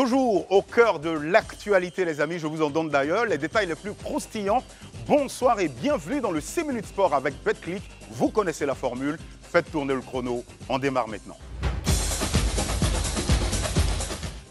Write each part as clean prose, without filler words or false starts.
Toujours au cœur de l'actualité, les amis, je vous en donne d'ailleurs les détails les plus croustillants. Bonsoir et bienvenue dans le 6 minutes sport avec BetClick. Vous connaissez la formule, faites tourner le chrono, on démarre maintenant.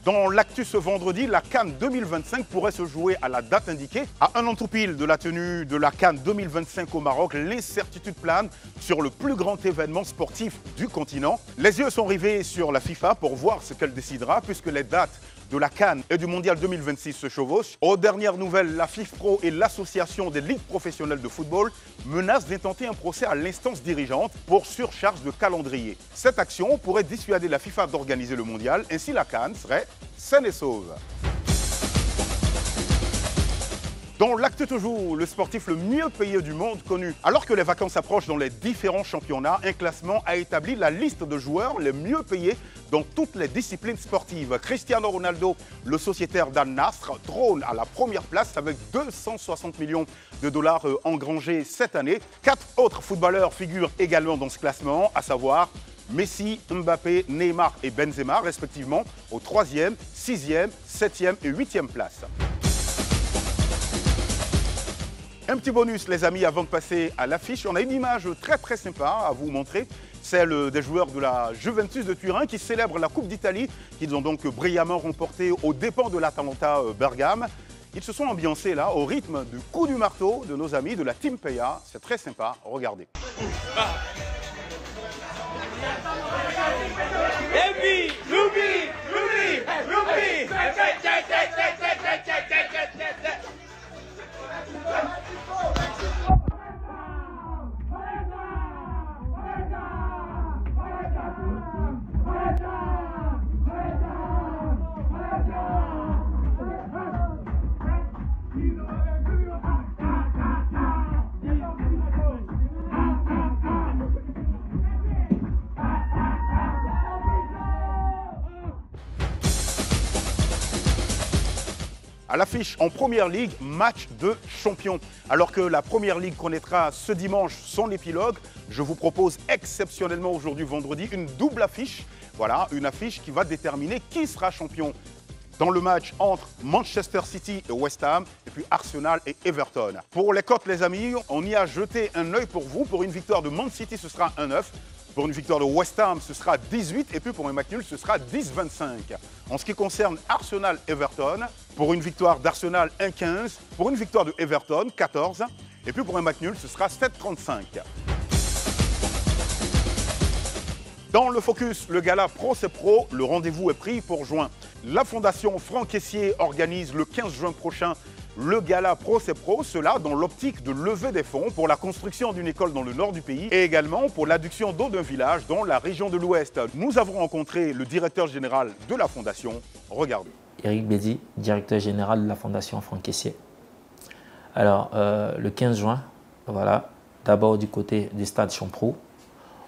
Dans l'actu ce vendredi, la CAN 2025 pourrait se jouer à la date indiquée. À un an tout pile de la tenue de la CAN 2025 au Maroc, les certitudes planent sur le plus grand événement sportif du continent. Les yeux sont rivés sur la FIFA pour voir ce qu'elle décidera puisque les dates de la CAN et du Mondial 2026 se chevauchent. Aux dernières nouvelles, la FIFPro et l'Association des ligues professionnelles de football menacent d'intenter un procès à l'instance dirigeante pour surcharge de calendrier. Cette action pourrait dissuader la FIFA d'organiser le Mondial, ainsi la CAN serait saine et sauve. Dans l'actu toujours, le sportif le mieux payé du monde connu. Alors que les vacances approchent dans les différents championnats, un classement a établi la liste de joueurs les mieux payés dans toutes les disciplines sportives. Cristiano Ronaldo, le sociétaire d'Al Nassr, trône à la première place avec 260 millions de dollars engrangés cette année. 4 autres footballeurs figurent également dans ce classement, à savoir Messi, Mbappé, Neymar et Benzema, respectivement, aux 3e, 6e, 7e et 8e places. Un petit bonus, les amis, avant de passer à l'affiche. On a une image très sympa à vous montrer, celle des joueurs de la Juventus de Turin qui célèbrent la Coupe d'Italie, qu'ils ont donc brillamment remportée aux dépens de l'Atalanta Bergame. Ils se sont ambiancés là au rythme du coup du marteau de nos amis de la Team Peya. C'est très sympa, regardez. À l'affiche en Première Ligue, match de champions. Alors que la Première Ligue connaîtra ce dimanche son épilogue, je vous propose exceptionnellement aujourd'hui vendredi une double affiche. Voilà, une affiche qui va déterminer qui sera champion dans le match entre Manchester City et West Ham, et puis Arsenal et Everton. Pour les cotes, les amis, on y a jeté un œil pour vous. Pour une victoire de Man City, ce sera 1,9. Pour une victoire de West Ham, ce sera 18. Et puis pour un match nul, ce sera 10,25. En ce qui concerne Arsenal-Everton, pour une victoire d'Arsenal, 1,15. Pour une victoire de Everton, 14. Et puis pour un match nul, ce sera 7,35. Dans le focus, le gala Pro c'est Pro, le rendez-vous est pris pour juin. La Fondation Franck Caissier organise le 15 juin prochain le gala Pro c'est Pro, cela dans l'optique de lever des fonds pour la construction d'une école dans le nord du pays et également pour l'adduction d'eau d'un village dans la région de l'Ouest. Nous avons rencontré le directeur général de la Fondation. Regardez. Eric Bédi, directeur général de la Fondation Franck Caissier. Alors, le 15 juin, voilà, d'abord du côté du stade Champroux,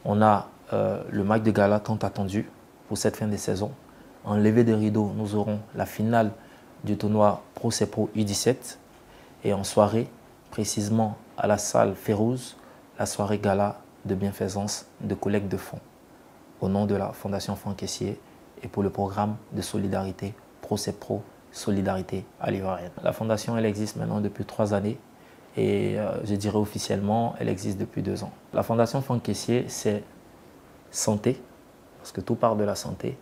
on a le match de gala tant attendu pour cette fin de saison. En levée des rideaux, nous aurons la finale du tournoi Pro c'est Pro U17 et en soirée, précisément à la salle Férouz, la soirée gala de bienfaisance de collecte de fonds au nom de la Fondation Franck Caissier et pour le programme de solidarité Pro c'est Pro, solidarité à l'Ivoirienne. La Fondation, elle existe maintenant depuis 3 années et je dirais officiellement, elle existe depuis 2 ans. La Fondation Franck Caissier, c'est santé, parce que tout part de la santé,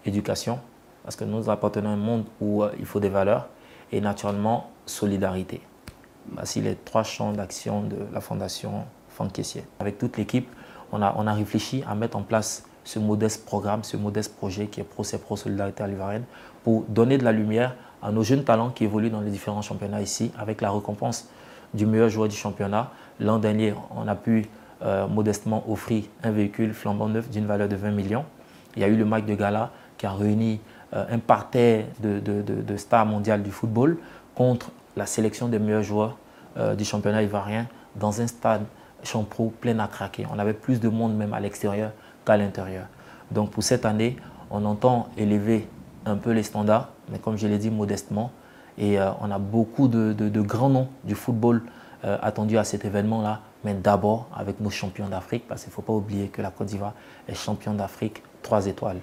éducation, parce que nous appartenons à un monde où il faut des valeurs, et naturellement, solidarité. Voici les 3 champs d'action de la Fondation Franck Caissier. Avec toute l'équipe, on a réfléchi à mettre en place ce modeste programme, ce modeste projet qui est Pro c'est Pro Solidarité à l'Ivoirienne, pour donner de la lumière à nos jeunes talents qui évoluent dans les différents championnats ici, avec la récompense du meilleur joueur du championnat. L'an dernier, on a pu modestement offrir un véhicule flambant neuf d'une valeur de 20 millions. Il y a eu le match de gala qui a réuni un parterre de stars mondiales du football contre la sélection des meilleurs joueurs du championnat ivoirien dans un stade Champroux plein à craquer. On avait plus de monde même à l'extérieur qu'à l'intérieur. Donc pour cette année, on entend élever un peu les standards, mais comme je l'ai dit modestement, et on a beaucoup de grands noms du football attendus à cet événement-là, mais d'abord avec nos champions d'Afrique, parce qu'il ne faut pas oublier que la Côte d'Ivoire est champion d'Afrique 3 étoiles.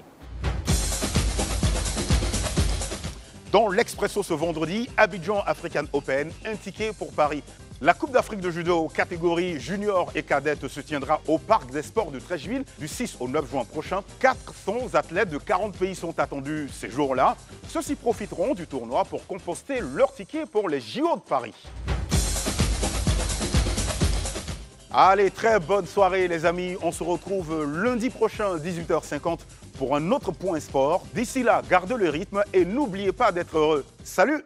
Dans l'Expresso ce vendredi, Abidjan African Open, un ticket pour Paris. La Coupe d'Afrique de judo catégorie junior et cadette se tiendra au Parc des Sports de Treichville du 6 au 9 juin prochain. 400 athlètes de 40 pays sont attendus ces jours-là. Ceux-ci profiteront du tournoi pour composter leur ticket pour les JO de Paris. Allez, très bonne soirée les amis. On se retrouve lundi prochain 18h50 pour un autre point sport. D'ici là, gardez le rythme et n'oubliez pas d'être heureux. Salut!